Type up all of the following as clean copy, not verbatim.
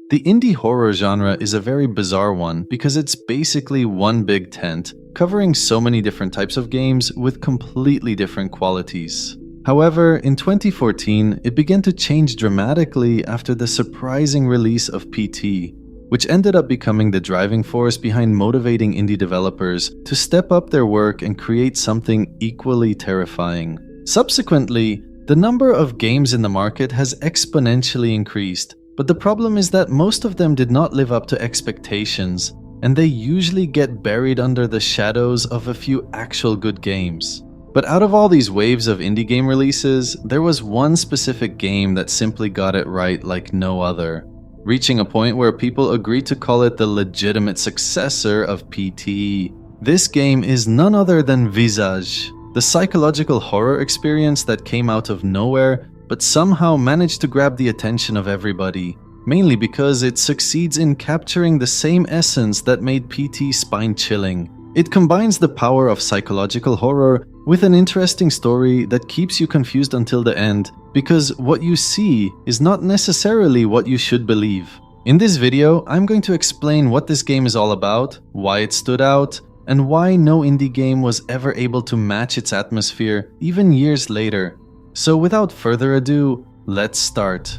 The indie horror genre is a very bizarre one because it's basically one big tent, covering so many different types of games with completely different qualities. However, in 2014, it began to change dramatically after the surprising release of PT, which ended up becoming the driving force behind motivating indie developers to step up their work and create something equally terrifying. Subsequently, the number of games in the market has exponentially increased, but the problem is that most of them did not live up to expectations, and they usually get buried under the shadows of a few actual good games. But out of all these waves of indie game releases, there was one specific game that simply got it right like no other, reaching a point where people agreed to call it the legitimate successor of PT. This game is none other than Visage, the psychological horror experience that came out of nowhere but somehow managed to grab the attention of everybody, mainly because it succeeds in capturing the same essence that made PT spine-chilling. It combines the power of psychological horror with an interesting story that keeps you confused until the end, because what you see is not necessarily what you should believe. In this video, I'm going to explain what this game is all about, why it stood out, and why no indie game was ever able to match its atmosphere even years later. So without further ado, let's start.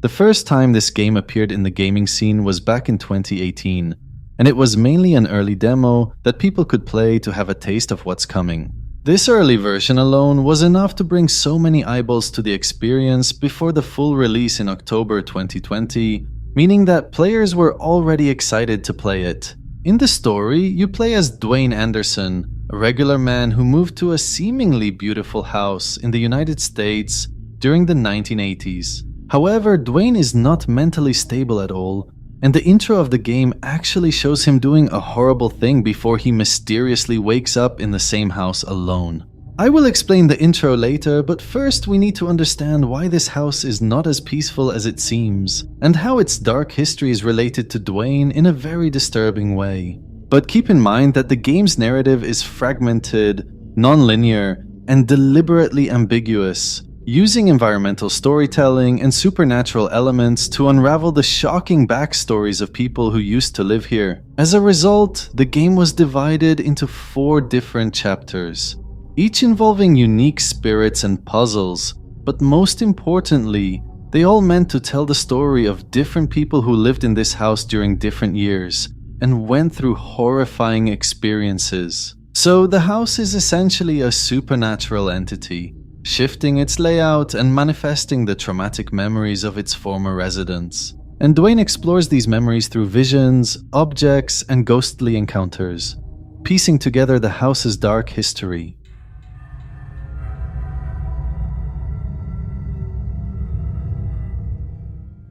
The first time this game appeared in the gaming scene was back in 2018, and it was mainly an early demo that people could play to have a taste of what's coming. This early version alone was enough to bring so many eyeballs to the experience before the full release in October 2020, meaning that players were already excited to play it. In the story, you play as Dwayne Anderson, a regular man who moved to a seemingly beautiful house in the United States during the 1980s. However, Dwayne is not mentally stable at all, and the intro of the game actually shows him doing a horrible thing before he mysteriously wakes up in the same house alone. I will explain the intro later, but first we need to understand why this house is not as peaceful as it seems, and how its dark history is related to Dwayne in a very disturbing way. But keep in mind that the game's narrative is fragmented, non-linear, and deliberately ambiguous, using environmental storytelling and supernatural elements to unravel the shocking backstories of people who used to live here. As a result, the game was divided into 4 different chapters, each involving unique spirits and puzzles, but most importantly, they all meant to tell the story of different people who lived in this house during different years and went through horrifying experiences. So the house is essentially a supernatural entity, shifting its layout and manifesting the traumatic memories of its former residents. And Dwayne explores these memories through visions, objects, and ghostly encounters, piecing together the house's dark history.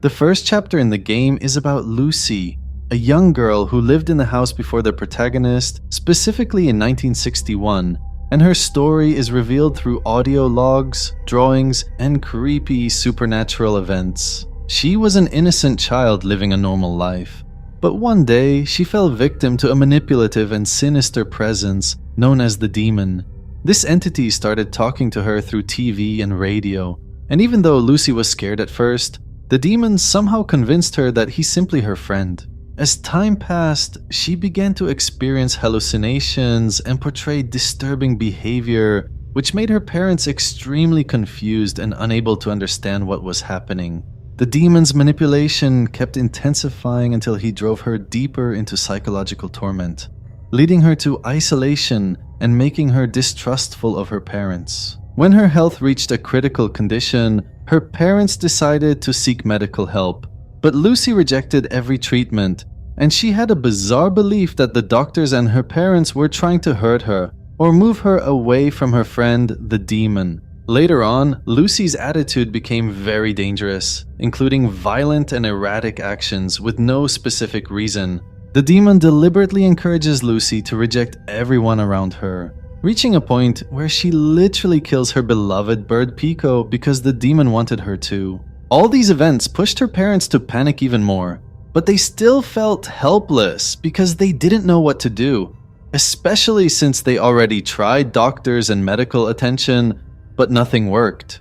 The first chapter in the game is about Lucy, a young girl who lived in the house before the protagonist, specifically in 1961, and her story is revealed through audio logs, drawings, and creepy supernatural events. She was an innocent child living a normal life, but one day she fell victim to a manipulative and sinister presence known as the demon. This entity started talking to her through TV and radio, and even though Lucy was scared at first, the demon somehow convinced her that he's simply her friend. As time passed, she began to experience hallucinations and portray disturbing behavior, which made her parents extremely confused and unable to understand what was happening. The demon's manipulation kept intensifying until he drove her deeper into psychological torment, leading her to isolation and making her distrustful of her parents. When her health reached a critical condition, her parents decided to seek medical help. But Lucy rejected every treatment, and she had a bizarre belief that the doctors and her parents were trying to hurt her or move her away from her friend, the demon. Later on, Lucy's attitude became very dangerous, including violent and erratic actions with no specific reason. The demon deliberately encourages Lucy to reject everyone around her, reaching a point where she literally kills her beloved bird Pico because the demon wanted her to. All these events pushed her parents to panic even more, but they still felt helpless because they didn't know what to do, especially since they already tried doctors and medical attention, but nothing worked.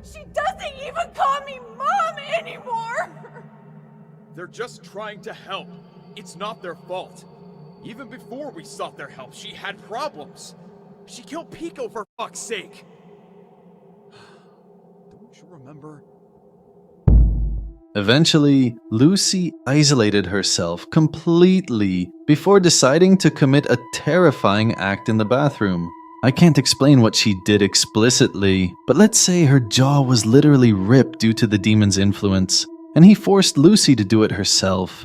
She doesn't even call me Mom anymore! They're just trying to help. It's not their fault. Even before we sought their help, she had problems. She killed Pico for fuck's sake. Don't you remember? Eventually, Lucy isolated herself completely before deciding to commit a terrifying act in the bathroom. I can't explain what she did explicitly, but let's say her jaw was literally ripped due to the demon's influence, and he forced Lucy to do it herself.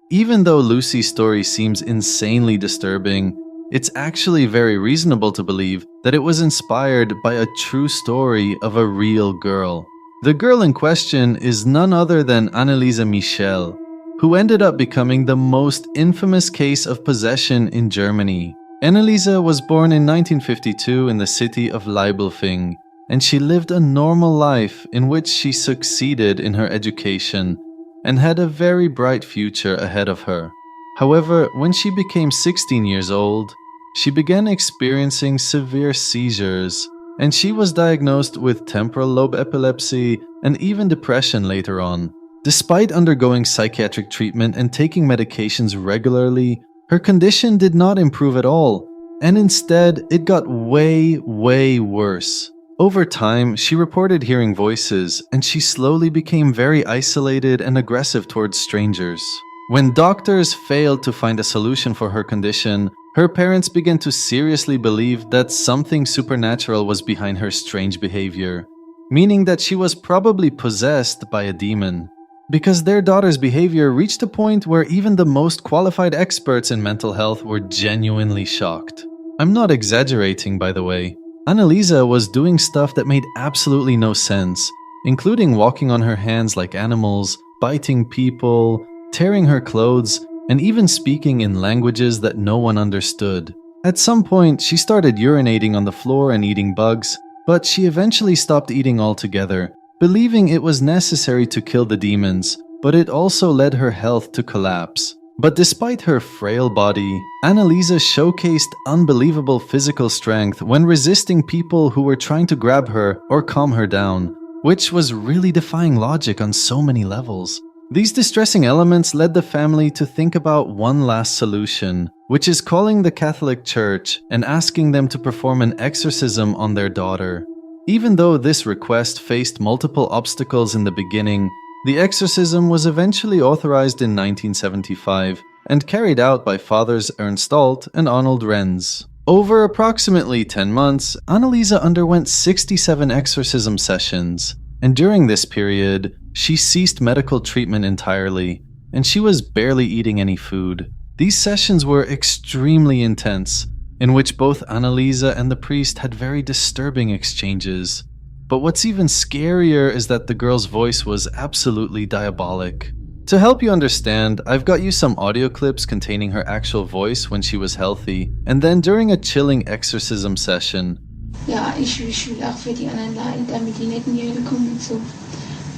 Even though Lucy's story seems insanely disturbing, it's actually very reasonable to believe that it was inspired by a true story of a real girl. The girl in question is none other than Anneliese Michel, who ended up becoming the most infamous case of possession in Germany. Anneliese was born in 1952 in the city of Leibelfing, and she lived a normal life in which she succeeded in her education and had a very bright future ahead of her. However, when she became 16 years old, she began experiencing severe seizures, and she was diagnosed with temporal lobe epilepsy and even depression later on. Despite undergoing psychiatric treatment and taking medications regularly, her condition did not improve at all, and instead, it got way worse. Over time, she reported hearing voices, and she slowly became very isolated and aggressive towards strangers. When doctors failed to find a solution for her condition, her parents began to seriously believe that something supernatural was behind her strange behavior, meaning that she was probably possessed by a demon. Because their daughter's behavior reached a point where even the most qualified experts in mental health were genuinely shocked. I'm not exaggerating, by the way. Anneliese was doing stuff that made absolutely no sense, including walking on her hands like animals, biting people, tearing her clothes, and even speaking in languages that no one understood. At some point, she started urinating on the floor and eating bugs, but she eventually stopped eating altogether, believing it was necessary to kill the demons, but it also led her health to collapse. But despite her frail body, Anneliese showcased unbelievable physical strength when resisting people who were trying to grab her or calm her down, which was really defying logic on so many levels. These distressing elements led the family to think about one last solution, which is calling the Catholic Church and asking them to perform an exorcism on their daughter. Even though this request faced multiple obstacles in the beginning, the exorcism was eventually authorized in 1975 and carried out by Fathers Ernst Alt and Arnold Renz. Over approximately 10 months, Anneliese underwent 67 exorcism sessions, and during this period, she ceased medical treatment entirely, and she was barely eating any food. These sessions were extremely intense, in which both Anneliese and the priest had very disturbing exchanges. But what's even scarier is that the girl's voice was absolutely diabolic. To help you understand, I've got you some audio clips containing her actual voice when she was healthy, and then during a chilling exorcism session. Ja, ich will auch für die anderen leiden, damit die nicht in die Hölle kommen und so.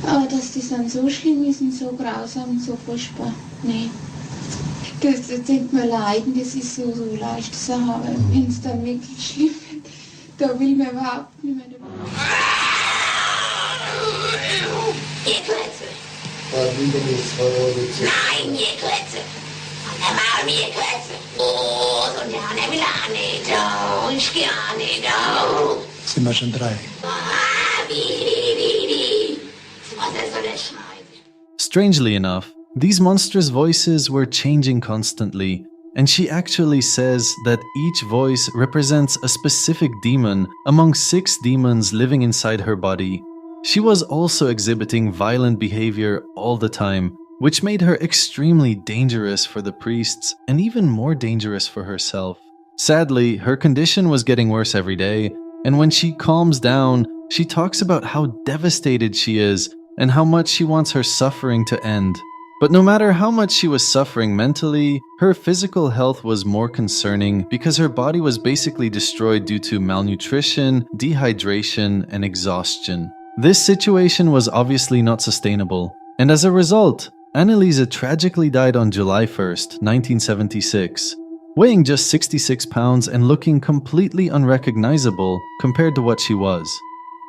Aber dass das dann so schlimm ist und so grausam und so furchtbar, nee. Das denkt man leiden, das ist so leichte Sache, aber wenn es dann wirklich schlimm wird, da will man überhaupt nicht mehr dabei. Ihr Klötze! Nein, ihr Klötze! Und der Maul, ihr Klötze! Oh, so der will auch nicht, oh, ich geh auch nicht, oh. Sind wir schon 3? Wie? Was soll das schreien? Strangely enough, these monstrous voices were changing constantly, and she actually says that each voice represents a specific demon among 6 demons living inside her body. She was also exhibiting violent behavior all the time, which made her extremely dangerous for the priests and even more dangerous for herself. Sadly, her condition was getting worse every day, and when she calms down, she talks about how devastated she is and how much she wants her suffering to end. But no matter how much she was suffering mentally, her physical health was more concerning because her body was basically destroyed due to malnutrition, dehydration, and exhaustion. This situation was obviously not sustainable, and as a result, Anneliese tragically died on July 1st, 1976. weighing just 66 pounds and looking completely unrecognizable compared to what she was.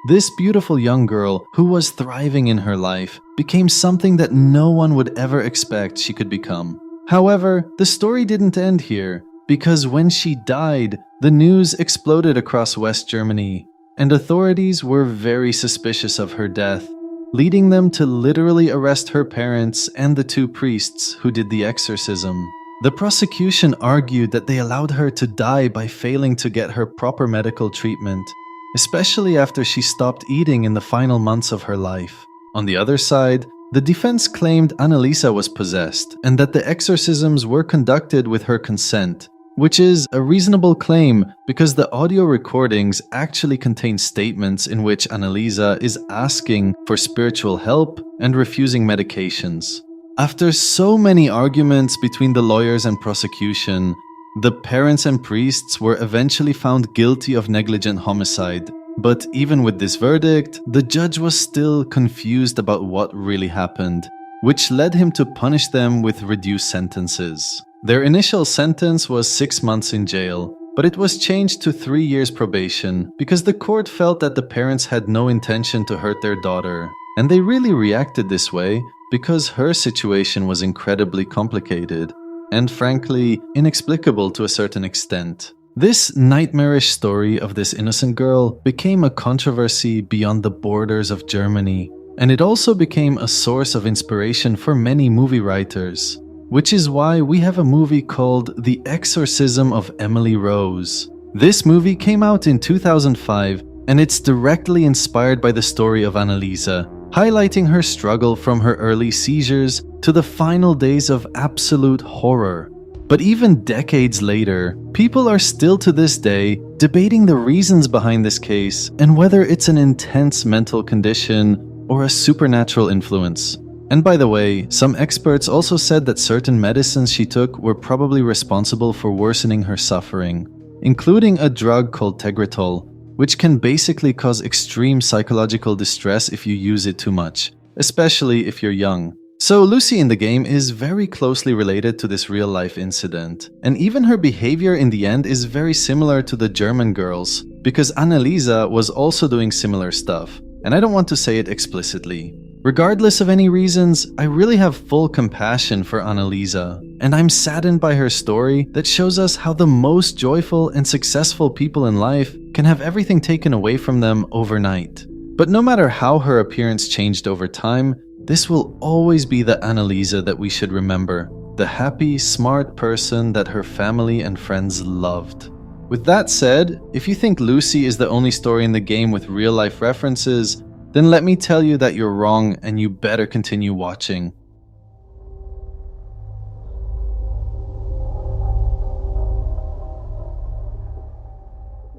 This beautiful young girl, who was thriving in her life, became something that no one would ever expect she could become. However, the story didn't end here, because when she died, the news exploded across West Germany, and authorities were very suspicious of her death, leading them to literally arrest her parents and the two priests who did the exorcism. The prosecution argued that they allowed her to die by failing to get her proper medical treatment, especially after she stopped eating in the final months of her life. On the other side, the defense claimed Annalisa was possessed and that the exorcisms were conducted with her consent, which is a reasonable claim because the audio recordings actually contain statements in which Annalisa is asking for spiritual help and refusing medications. After so many arguments between the lawyers and prosecution, the parents and priests were eventually found guilty of negligent homicide. But even with this verdict, the judge was still confused about what really happened, which led him to punish them with reduced sentences. Their initial sentence was 6 months in jail, but it was changed to 3 years probation because the court felt that the parents had no intention to hurt their daughter. And they really reacted this way because her situation was incredibly complicated and frankly inexplicable to a certain extent. This nightmarish story of this innocent girl became a controversy beyond the borders of Germany, and it also became a source of inspiration for many movie writers, which is why we have a movie called The Exorcism of Emily Rose. This movie came out in 2005, and it's directly inspired by the story of Annalisa, highlighting her struggle from her early seizures to the final days of absolute horror. But even decades later, people are still to this day debating the reasons behind this case and whether it's an intense mental condition or a supernatural influence. And by the way, some experts also said that certain medicines she took were probably responsible for worsening her suffering, including a drug called Tegretol, which can basically cause extreme psychological distress if you use it too much, especially if you're young. So Lucy in the game is very closely related to this real-life incident, and even her behavior in the end is very similar to the German girls, because Annalisa was also doing similar stuff, and I don't want to say it explicitly. Regardless of any reasons, I really have full compassion for Annalisa, and I'm saddened by her story that shows us how the most joyful and successful people in life can have everything taken away from them overnight. But no matter how her appearance changed over time, this will always be the Annalisa that we should remember, the happy, smart person that her family and friends loved. With that said, if you think Lucy is the only story in the game with real-life references, then let me tell you that you're wrong and you better continue watching.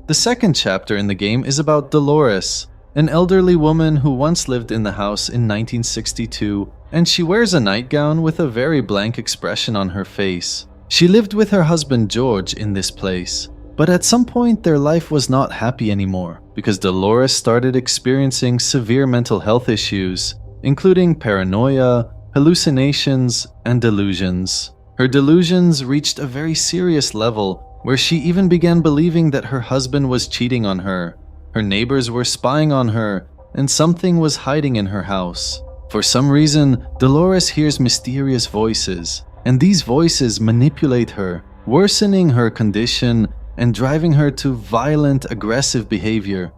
The second chapter in the game is about Dolores, an elderly woman who once lived in the house in 1962, and she wears a nightgown with a very blank expression on her face. She lived with her husband George in this place, but at some point their life was not happy anymore because Dolores started experiencing severe mental health issues, including paranoia, hallucinations, and delusions. Her delusions reached a very serious level where she even began believing that her husband was cheating on her. Her neighbors were spying on her, and something was hiding in her house. For some reason, Dolores hears mysterious voices, and these voices manipulate her, worsening her condition and driving her to violent, aggressive behavior.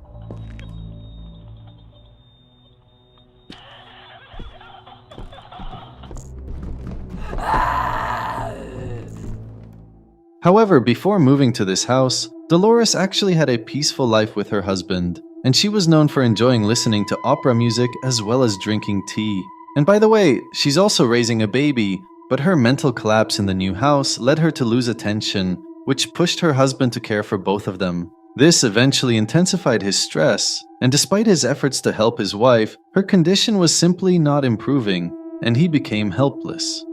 However, before moving to this house, Dolores actually had a peaceful life with her husband, and she was known for enjoying listening to opera music as well as drinking tea. And by the way, she's also raising a baby, but her mental collapse in the new house led her to lose attention, which pushed her husband to care for both of them. This eventually intensified his stress, and despite his efforts to help his wife, her condition was simply not improving, and he became helpless.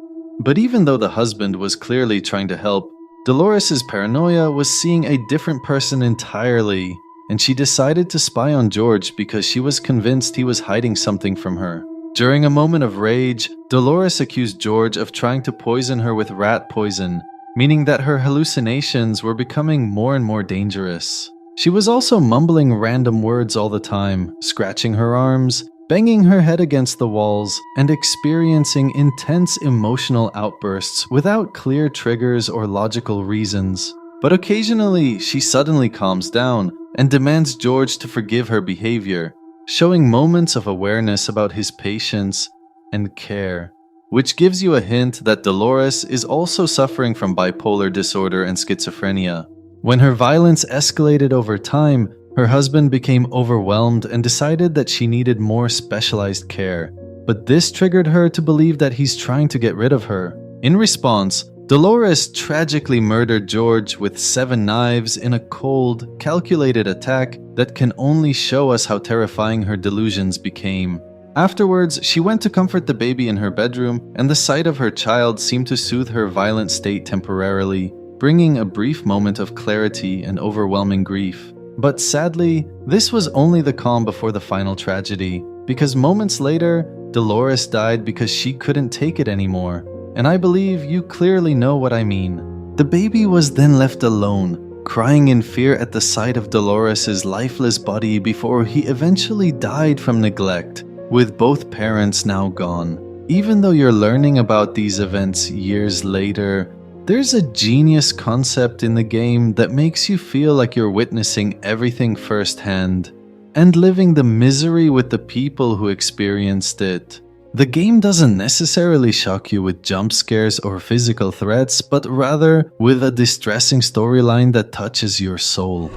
But even though the husband was clearly trying to help, Dolores' paranoia was seeing a different person entirely, and she decided to spy on George because she was convinced he was hiding something from her. During a moment of rage, Dolores accused George of trying to poison her with rat poison, meaning that her hallucinations were becoming more and more dangerous. She was also mumbling random words all the time, scratching her arms, banging her head against the walls, and experiencing intense emotional outbursts without clear triggers or logical reasons. But occasionally, she suddenly calms down and demands George to forgive her behavior, showing moments of awareness about his patience and care, which gives you a hint that Dolores is also suffering from bipolar disorder and schizophrenia. When her violence escalated over time, her husband became overwhelmed and decided that she needed more specialized care, but this triggered her to believe that he's trying to get rid of her. In response, Dolores tragically murdered George with 7 knives in a cold, calculated attack that can only show us how terrifying her delusions became. Afterwards, she went to comfort the baby in her bedroom, and the sight of her child seemed to soothe her violent state temporarily, bringing a brief moment of clarity and overwhelming grief. But sadly, this was only the calm before the final tragedy, because moments later, Dolores died because she couldn't take it anymore. And I believe you clearly know what I mean. The baby was then left alone, crying in fear at the sight of Dolores' lifeless body before he eventually died from neglect, with both parents now gone. Even though you're learning about these events years later, there's a genius concept in the game that makes you feel like you're witnessing everything firsthand and living the misery with the people who experienced it. The game doesn't necessarily shock you with jump scares or physical threats, but rather with a distressing storyline that touches your soul.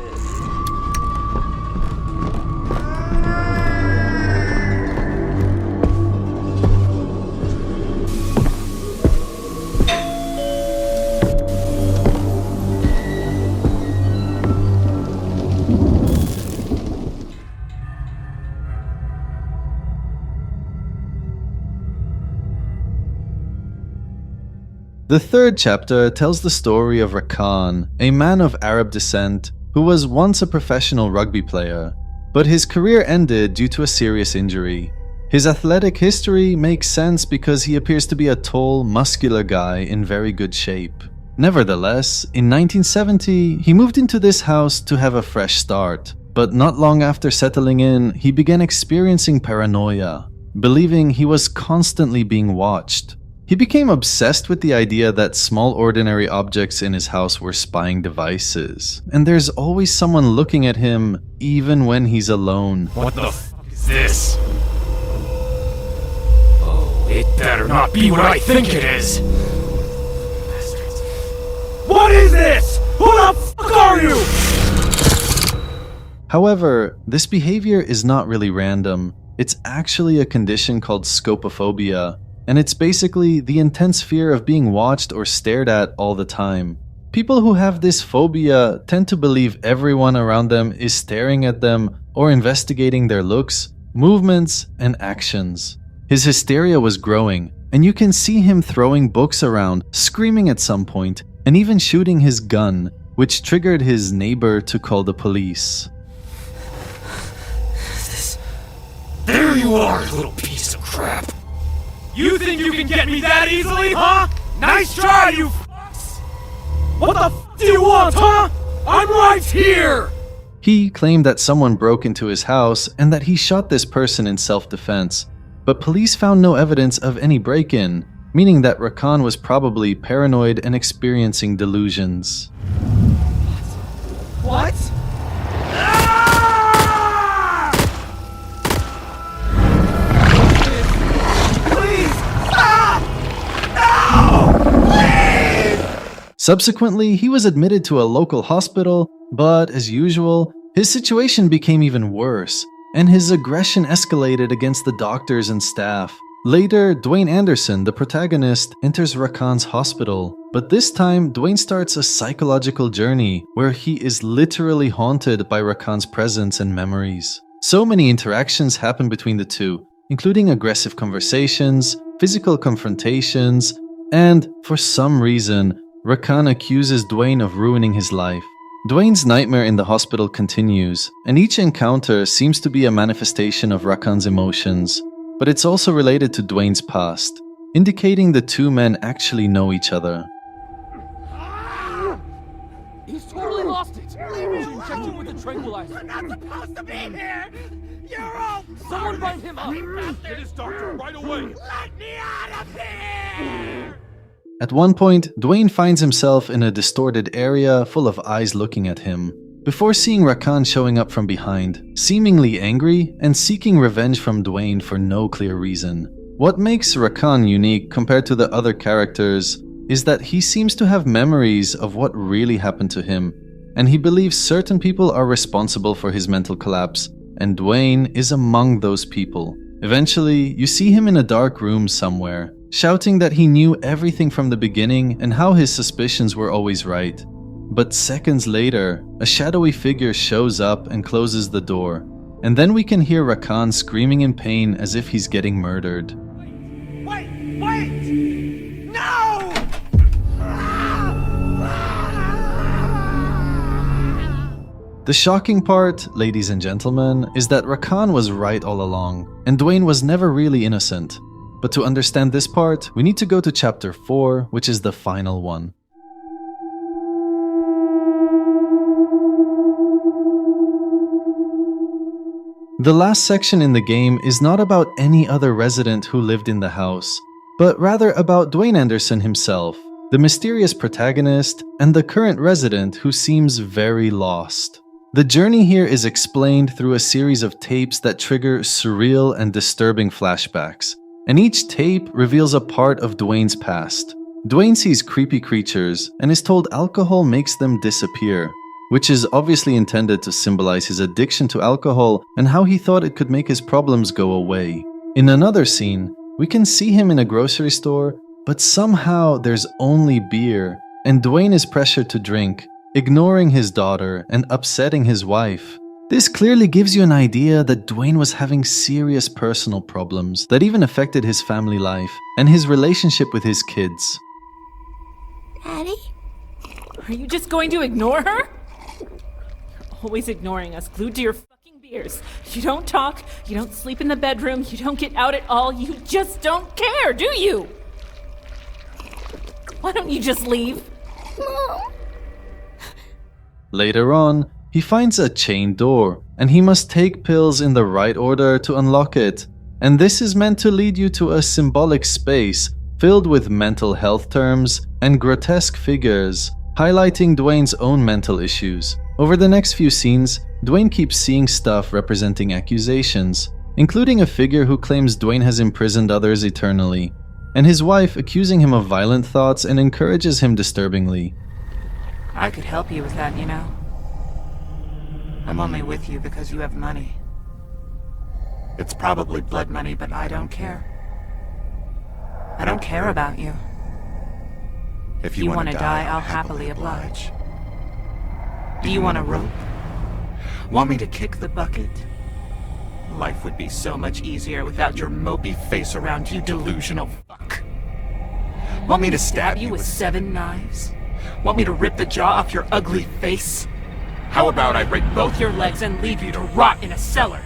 The third chapter tells the story of Rakan, a man of Arab descent who was once a professional rugby player, but his career ended due to a serious injury. His athletic history makes sense because he appears to be a tall, muscular guy in very good shape. Nevertheless, in 1970, he moved into this house to have a fresh start, but not long after settling in, he began experiencing paranoia, believing he was constantly being watched. He became obsessed with the idea that small ordinary objects in his house were spying devices, and there's always someone looking at him, even when he's alone. What the f is this? Oh, it better not be what I think it is! Bastards. What is this? Who the fuck are you? However, this behavior is not really random. It's actually a condition called scopophobia, and it's basically the intense fear of being watched or stared at all the time. People who have this phobia tend to believe everyone around them is staring at them or investigating their looks, movements, and actions. His hysteria was growing, and you can see him throwing books around, screaming at some point, and even shooting his gun, which triggered his neighbor to call the police. There you are, little piece of crap! You think you can get me that easily, huh? Nice try, you fucks! What the f do you want, huh? I'm right here! He claimed that someone broke into his house and that he shot this person in self-defense, but police found no evidence of any break-in, meaning that Rakan was probably paranoid and experiencing delusions. What? Subsequently, he was admitted to a local hospital, but as usual, his situation became even worse, and his aggression escalated against the doctors and staff. Later, Dwayne Anderson, the protagonist, enters Rakan's hospital, but this time Dwayne starts a psychological journey where he is literally haunted by Rakan's presence and memories. So many interactions happen between the two, including aggressive conversations, physical confrontations, and, for some reason, Rakan accuses Dwayne of ruining his life. Dwayne's nightmare in the hospital continues, and each encounter seems to be a manifestation of Rakan's emotions, but it's also related to Dwayne's past, indicating the two men actually know each other. He's totally lost it! Leave me Inject him alone! with a tranquilizer. We're not supposed to be here! You're all Someone bind him up! Get his doctor right away! Let me out of here! At one point, Dwayne finds himself in a distorted area full of eyes looking at him, before seeing Rakan showing up from behind, seemingly angry and seeking revenge from Dwayne for no clear reason. What makes Rakan unique compared to the other characters is that he seems to have memories of what really happened to him, and he believes certain people are responsible for his mental collapse, and Dwayne is among those people. Eventually, you see him in a dark room somewhere, shouting that he knew everything from the beginning and how his suspicions were always right. But seconds later, a shadowy figure shows up and closes the door, and then we can hear Rakan screaming in pain as if he's getting murdered. Wait! No! The shocking part, ladies and gentlemen, is that Rakan was right all along, and Dwayne was never really innocent. But to understand this part, we need to go to chapter 4, which is the final one. The last section in the game is not about any other resident who lived in the house, but rather about Dwayne Anderson himself, the mysterious protagonist and the current resident who seems very lost. The journey here is explained through a series of tapes that trigger surreal and disturbing flashbacks, and each tape reveals a part of Dwayne's past. Dwayne sees creepy creatures and is told alcohol makes them disappear, which is obviously intended to symbolize his addiction to alcohol and how he thought it could make his problems go away. In another scene, we can see him in a grocery store, but somehow there's only beer, and Dwayne is pressured to drink, ignoring his daughter and upsetting his wife. This clearly gives you an idea that Dwayne was having serious personal problems that even affected his family life and his relationship with his kids. Daddy? Are you just going to ignore her? You're always ignoring us, glued to your fucking beers. You don't talk, you don't sleep in the bedroom, you don't get out at all, you just don't care, do you? Why don't you just leave? Mom? Later on, he finds a chained door, and he must take pills in the right order to unlock it. And this is meant to lead you to a symbolic space filled with mental health terms and grotesque figures, highlighting Dwayne's own mental issues. Over the next few scenes, Dwayne keeps seeing stuff representing accusations, including a figure who claims Dwayne has imprisoned others eternally, and his wife accusing him of violent thoughts and encourages him disturbingly. I could help you with that, you know. I'm only with you because you have money. It's probably blood money, but I don't care. I don't care about you. If you want to die, I'll happily oblige. Do you want a rope? Want me to kick the bucket? Life would be so much easier without your mopey face around, you delusional fuck. Want me to stab you with 7 knives? Want me to rip the jaw off your ugly face? How about I break both your legs and leave you to rot in a cellar?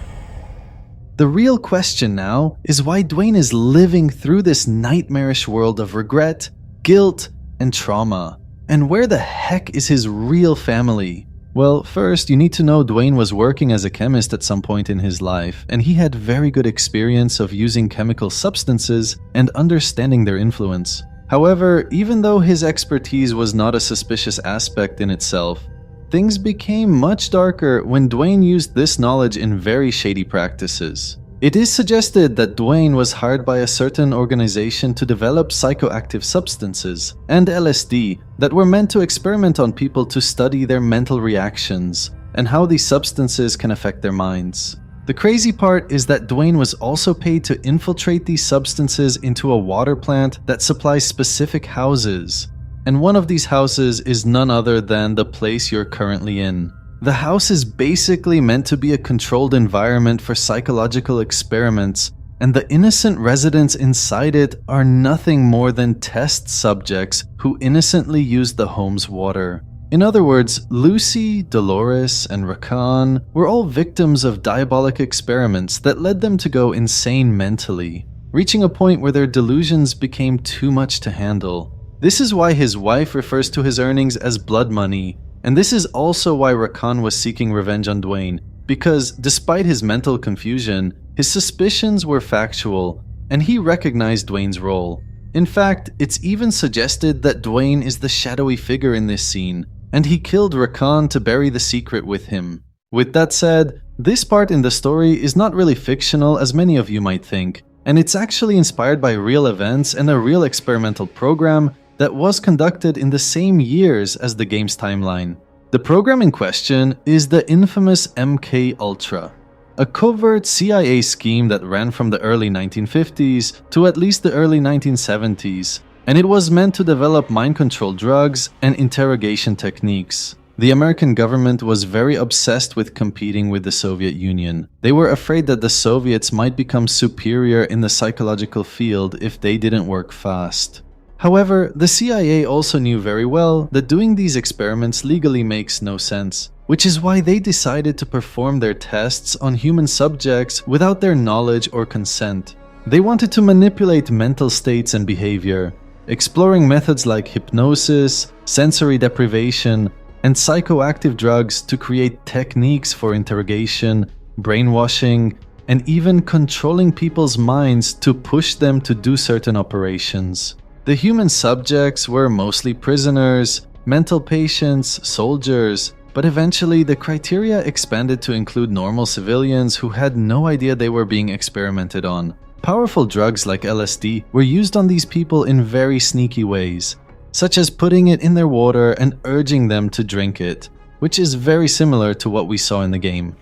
The real question now is why Dwayne is living through this nightmarish world of regret, guilt, and trauma. And where the heck is his real family? Well, first, you need to know Dwayne was working as a chemist at some point in his life, and he had very good experience of using chemical substances and understanding their influence. However, even though his expertise was not a suspicious aspect in itself, things became much darker when Dwayne used this knowledge in very shady practices. It is suggested that Dwayne was hired by a certain organization to develop psychoactive substances and LSD that were meant to experiment on people to study their mental reactions and how these substances can affect their minds. The crazy part is that Dwayne was also paid to infiltrate these substances into a water plant that supplies specific houses. And one of these houses is none other than the place you're currently in. The house is basically meant to be a controlled environment for psychological experiments, and the innocent residents inside it are nothing more than test subjects who innocently use the home's water. In other words, Lucy, Dolores, and Rakan were all victims of diabolic experiments that led them to go insane mentally, reaching a point where their delusions became too much to handle. This is why his wife refers to his earnings as blood money, And this is also why Rakan was seeking revenge on Dwayne, because despite his mental confusion, his suspicions were factual, and he recognized Dwayne's role. In fact, it's even suggested that Dwayne is the shadowy figure in this scene, and he killed Rakan to bury the secret with him. With that said, this part in the story is not really fictional as many of you might think, and it's actually inspired by real events and a real experimental program that was conducted in the same years as the game's timeline. The program in question is the infamous MK Ultra, a covert CIA scheme that ran from the early 1950s to at least the early 1970s, and it was meant to develop mind control drugs and interrogation techniques. The American government was very obsessed with competing with the Soviet Union. They were afraid that the Soviets might become superior in the psychological field if they didn't work fast. However, the CIA also knew very well that doing these experiments legally makes no sense, which is why they decided to perform their tests on human subjects without their knowledge or consent. They wanted to manipulate mental states and behavior, exploring methods like hypnosis, sensory deprivation, and psychoactive drugs to create techniques for interrogation, brainwashing, and even controlling people's minds to push them to do certain operations. The human subjects were mostly prisoners, mental patients, soldiers, but eventually the criteria expanded to include normal civilians who had no idea they were being experimented on. Powerful drugs like LSD were used on these people in very sneaky ways, such as putting it in their water and urging them to drink it, which is very similar to what we saw in the game.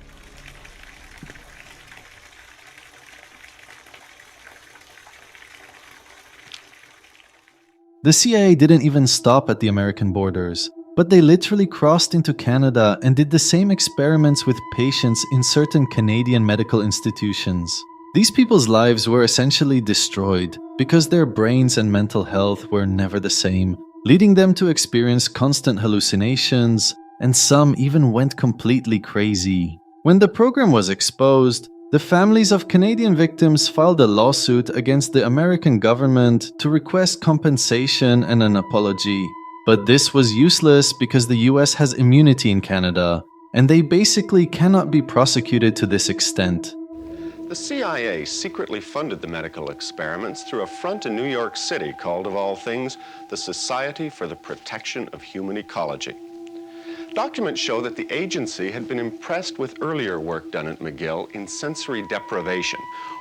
The CIA didn't even stop at the American borders, but they literally crossed into Canada and did the same experiments with patients in certain Canadian medical institutions. These people's lives were essentially destroyed because their brains and mental health were never the same, leading them to experience constant hallucinations, and some even went completely crazy. When the program was exposed, the families of Canadian victims filed a lawsuit against the American government to request compensation and an apology. But this was useless because the US has immunity in Canada, and they basically cannot be prosecuted to this extent. The CIA secretly funded the medical experiments through a front in New York City called, of all things, the Society for the Protection of Human Ecology. Documents show that the agency had been impressed with earlier work done at McGill in sensory deprivation,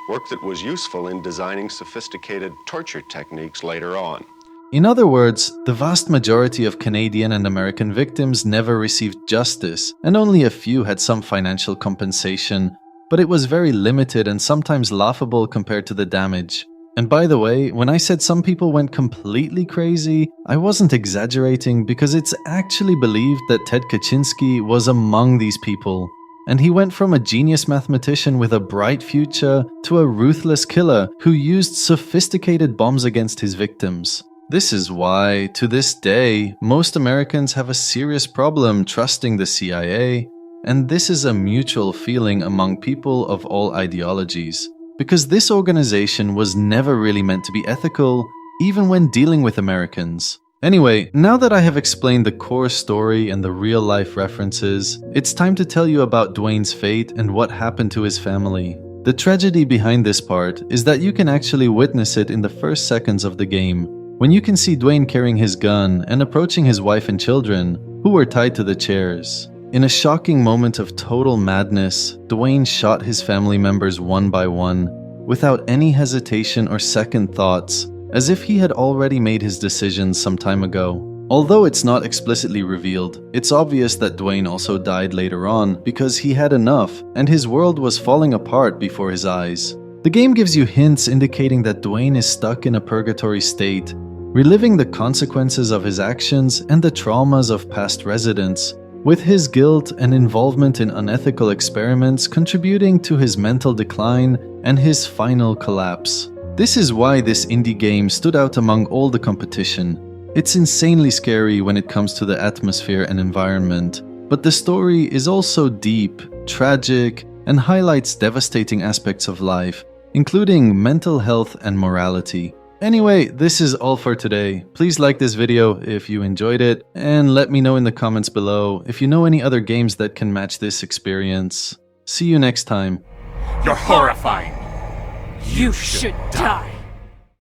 work that was useful in designing sophisticated torture techniques later on. In other words, the vast majority of Canadian and American victims never received justice, and only a few had some financial compensation, but it was very limited and sometimes laughable compared to the damage. And by the way, when I said some people went completely crazy, I wasn't exaggerating because it's actually believed that Ted Kaczynski was among these people. And he went from a genius mathematician with a bright future to a ruthless killer who used sophisticated bombs against his victims. This is why, to this day, most Americans have a serious problem trusting the CIA, and this is a mutual feeling among people of all ideologies. Because this organization was never really meant to be ethical, even when dealing with Americans. Anyway, now that I have explained the core story and the real-life references, it's time to tell you about Dwayne's fate and what happened to his family. The tragedy behind this part is that you can actually witness it in the first seconds of the game, when you can see Dwayne carrying his gun and approaching his wife and children, who were tied to the chairs. In a shocking moment of total madness, Dwayne shot his family members one by one, without any hesitation or second thoughts, as if he had already made his decisions some time ago. Although it's not explicitly revealed, it's obvious that Dwayne also died later on because he had enough and his world was falling apart before his eyes. The game gives you hints indicating that Dwayne is stuck in a purgatory state, reliving the consequences of his actions and the traumas of past residents, with his guilt and involvement in unethical experiments contributing to his mental decline and his final collapse. This is why this indie game stood out among all the competition. It's insanely scary when it comes to the atmosphere and environment, but the story is also deep, tragic, and highlights devastating aspects of life, including mental health and morality. Anyway, this is all for today. Please like this video if you enjoyed it, and let me know in the comments below if you know any other games that can match this experience. See you next time. You're horrifying. You should die.